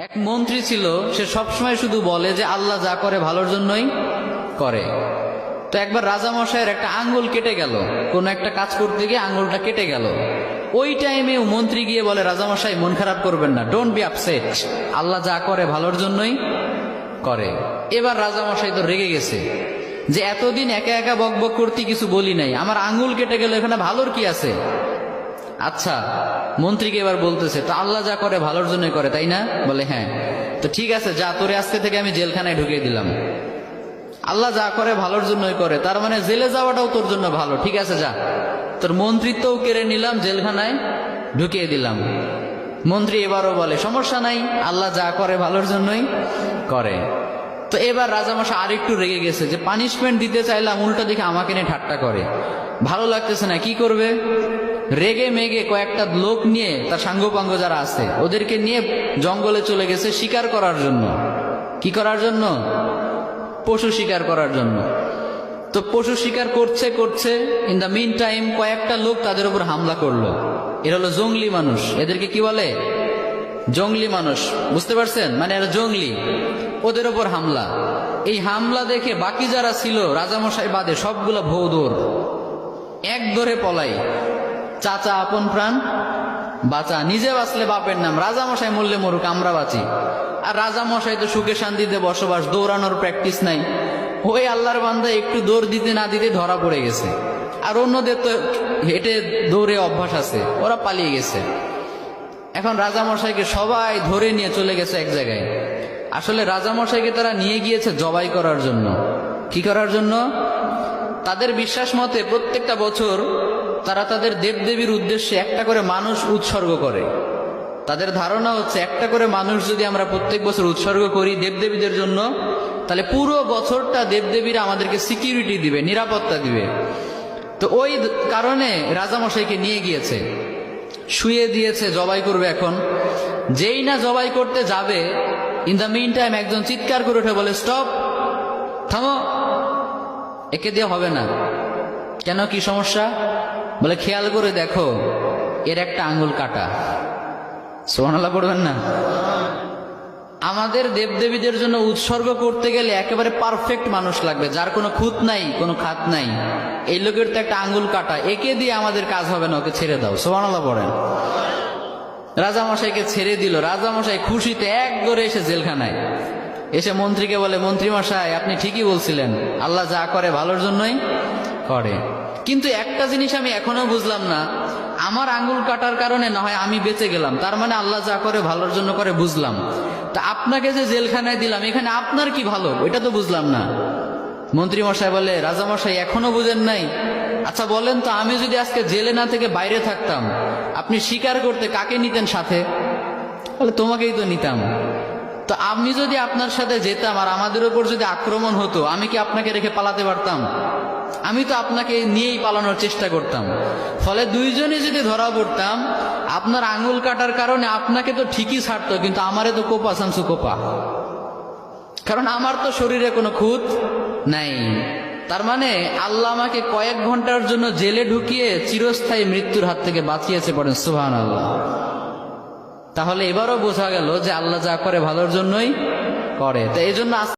এক মন্ত্রী ছিল, সে সবসময় শুধু বলে যে আল্লাহ যা করে ভালোর জন্যই করে। তো একবার রাজামশাইয়ের একটা আঙ্গুল কেটে গেল, কোন একটা কাজ করতে গিয়ে আঙ্গুলটা কেটে গেল। ওই টাইমে মন্ত্রী গিয়ে বলে, রাজামশাই মন খারাপ করবেন না, ডোন্ট বি আপসেট, আল্লাহ যা করে ভালোর জন্যই করে। এবার রাজামশাই তো রেগে গেছে যে এতদিন একা একা বক বক করতে কিছু বলি নাই, আমার আঙ্গুল কেটে গেল, এখানে ভালোর কি আছে? আচ্ছা, মন্ত্রীকে এবার বলতেছে, তো আল্লাহ যা করে ভালোর জন্যই করে, তাই না? বলে হ্যাঁ। তো ঠিক আছে, যা, তোরে আজকে থেকে আমি জেলখানায় ঢুকিয়ে দিলাম। আল্লাহ যা করে ভালোর জন্যই করে, তার মানে জেলে যাওয়াটাও তোর জন্য ভালো। ঠিক আছে, যা, তোর মন্ত্রিত্বও কেড়ে নিলাম, জেলখানায় ঢুকিয়ে দিলাম। মন্ত্রী এবারও বলে, সমস্যা নাই, আল্লাহ যা করে ভালোর জন্যই করে। তো এবার রাজামশাই আরেকটু রেগে গেছে যে পানিশমেন্ট দিতে চাইলাম, উল্টো দিকে আমাকে নিয়ে ঠাট্টা করে, ভালো লাগতেছে না, কি করবে? রেগে মেগে কয়েকটা লোক নিয়ে, তার সাঙ্গপাঙ্গ যারা আছে ওদেরকে নিয়ে জঙ্গলে চলে গেছে শিকার করার জন্য। কি করার জন্য? পশু শিকার করার জন্য। তো পশু শিকার করছে করছে, ইন দ্য মিন টাইম কয়েকটা লোক তাদের উপর হামলা করলো। এরা হলো জঙ্গলি মানুষ, এদেরকে কি বলে? জঙ্গলি মানুষ, বুঝতে পারছেন? মানে এরা জঙ্গলি, ওদের ওপর হামলা। এই হামলা দেখে বাকি যারা ছিল রাজামশাই বাদে সবগুলো ভৌ দৌড়, এক ধরে পলাই। চাচা আপন প্রাণ বাঁচা, নিজে বাঁচলে বাপের নাম, রাজামশাই মরলে মরুক, আমরা বাঁচি। আর রাজামশাই তো সুখে শান্তিতে বসবাস, দৌড়ানোর প্র্যাকটিস নাই। ওই আল্লাহর বান্দা একটু দৌড় দিতে না দিতে ধরা পড়ে গেছে। আর অন্যদের তো হেঁটে দৌড়ে অভ্যাস আছে, ওরা পালিয়ে গেছে। এখন রাজামশাইকে সবাই ধরে নিয়ে চলে গেছে এক জায়গায়। আসলে রাজামশাইকে তারা নিয়ে গিয়েছে জবাই করার জন্য। কি করার জন্য? তাদের বিশ্বাস মতে প্রত্যেকটা বছর তারা তাদের দেবদেবীর উদ্দেশ্যে একটা করে মানুষ উৎসর্গ করে। তাদের ধারণা হচ্ছে একটা করে মানুষ যদি আমরা প্রত্যেক বছর উৎসর্গ করি দেবদেবীদের জন্য, তাহলে পুরো বছরটা দেবদেবীরা আমাদেরকে সিকিউরিটি দিবে, নিরাপত্তা দিবে। তো ওই কারণে রাজামশাইকে নিয়ে গিয়েছে, শুয়ে দিয়েছে, জবাই করবে। এখন যেই না জবাই করতে যাবে, ইন দ্য মিন টাইম একজন চিৎকার করে উঠে বলে, স্টপ, থামো, একে দিয়ে হবে না। কেন, কি সমস্যা? বলে, খেয়াল করে দেখো, এর একটা আঙ্গুল কাটা। সুবহানাল্লাহ পড়বেন না? আমাদের দেবদেবীদের জন্য উৎসর্গ করতে গেলে একেবারে পারফেক্ট মানুষ লাগবে, যার কোনো খুঁত নাই, কোনো খাত নাই। এই লোকের তো একটা আঙ্গুল কাটা, একে দিয়ে আমাদের কাজ হবে না, ওকে ছেড়ে দাও। সুবহানাল্লাহ পড়েন। রাজামশাইকে ছেড়ে দিল। রাজামশাই খুশিতে এক দৌড়ে এসে জেলখানায় এসে মন্ত্রীকে বলে, মন্ত্রী মশাই, আপনি ঠিকই বলছিলেন, আল্লাহ যা করে ভালোর জন্যই করে। কিন্তু একটা জিনিস আমি এখনো বুঝলাম না, আমার আঙ্গুল কাটার কারণে না হয় আমি বেঁচে গেলাম, তার মানে আল্লাহ যা করে ভালোর জন্য করে, বুঝলাম। তা আপনাকে যে জেলখানায় দিলাম, এখানে আপনার কি ভালো, এটা তো বুঝলাম না। মন্ত্রী মশাই বলে, রাজামশাই এখনো বুঝেন নাই? আচ্ছা বলেন তো, আমি যদি আজকে জেলে না থেকে বাইরে থাকতাম, আপনি শিকার করতে কাকে নিতেন সাথে? বলে, তোমাকেই তো নিতাম। তো আমি যদি আপনার সাথে যেতাম আর আমাদের উপর যদি আক্রমণ হতো, আমি কি আপনাকে রেখে পালাতে পারতাম? আমি তো আপনাকে নিয়েই পালানোর চেষ্টা করতাম। ফলে দুইজনে যদি ধরা পড়তাম, আপনার আঙ্গুল কাটার কারণে আপনাকে তো ঠিকই ছাড়তো, কিন্তু আমারে তো কোপা সামসু কোপা, কারণ আমার তো শরীরে কোনো খুঁত নাই। তার মানে আল্লাহ আমাকে কয়েক ঘন্টার জন্য জেলে ঢুকিয়ে চিরস্থায়ী মৃত্যুর হাত থেকে বাঁচিয়েছে। পড়েন সুবহানাল্লাহ। তাহলে এবারও বোঝা গেল যে আল্লাহ যা করে ভালোর জন্যই করে। তো এই জন্য